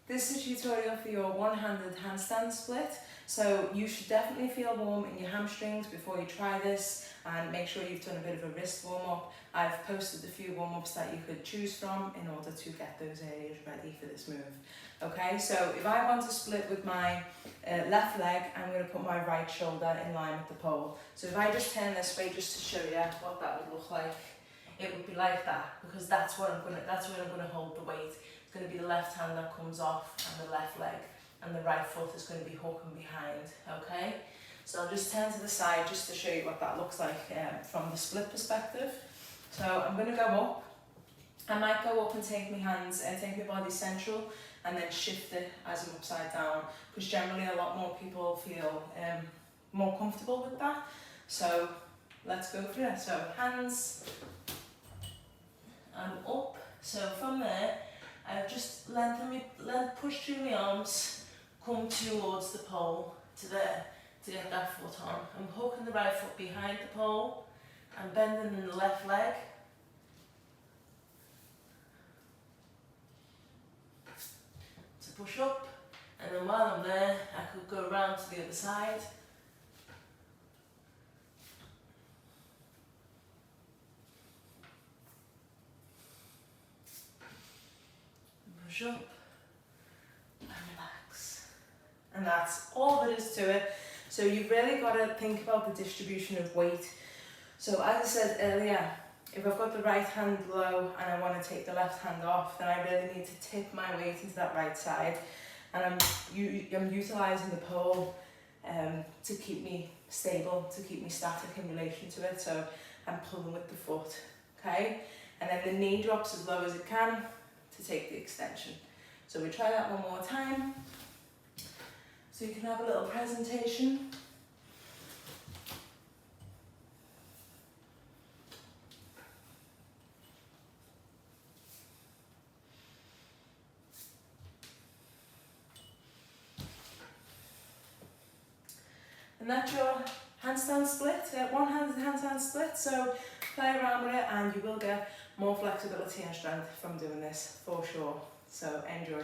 This is a tutorial for your one-handed handstand split, so you should definitely feel warm in your hamstrings before you try this, and make sure you've done a bit of a wrist warm-up. I've posted a few warm-ups that you could choose from in order to get those areas ready for this move. Okay, so if I want to split with my left leg, I'm going to put my right shoulder in line with the pole. So if I just turn this way just to show you what that would look like, it would be like that, because that's where I'm going to hold the weight. It's going to be the left hand that comes off and the left leg, and the right foot is going to be hooking behind, okay? So I'll just turn to the side just to show you what that looks like from the split perspective. So I'm going to go up. I might go up and take my hands and take my body central and then shift it as I'm upside down, because generally a lot more people feel more comfortable with that. So let's go for it. So hands and up. So from there, I've just push through my arms, come towards the pole to there to get that foot on. I'm hooking the right foot behind the pole and bending in the left leg. To push up, and then while I'm there, I could go around to the other side. Push up and relax. And that's all there is to it. So you've really got to think about the distribution of weight. So as I said earlier, if I've got the right hand low and I want to take the left hand off, then I really need to tip my weight into that right side. And I'm utilising the pole to keep me stable, to keep me static in relation to it. So I'm pulling with the foot, okay? And then the knee drops as low as it can to take the extension. So we try that one more time, so you can have a little presentation. And that's your handstand split, one-handed handstand split. So play around with it and you will get more flexibility and strength from doing this for sure. So enjoy.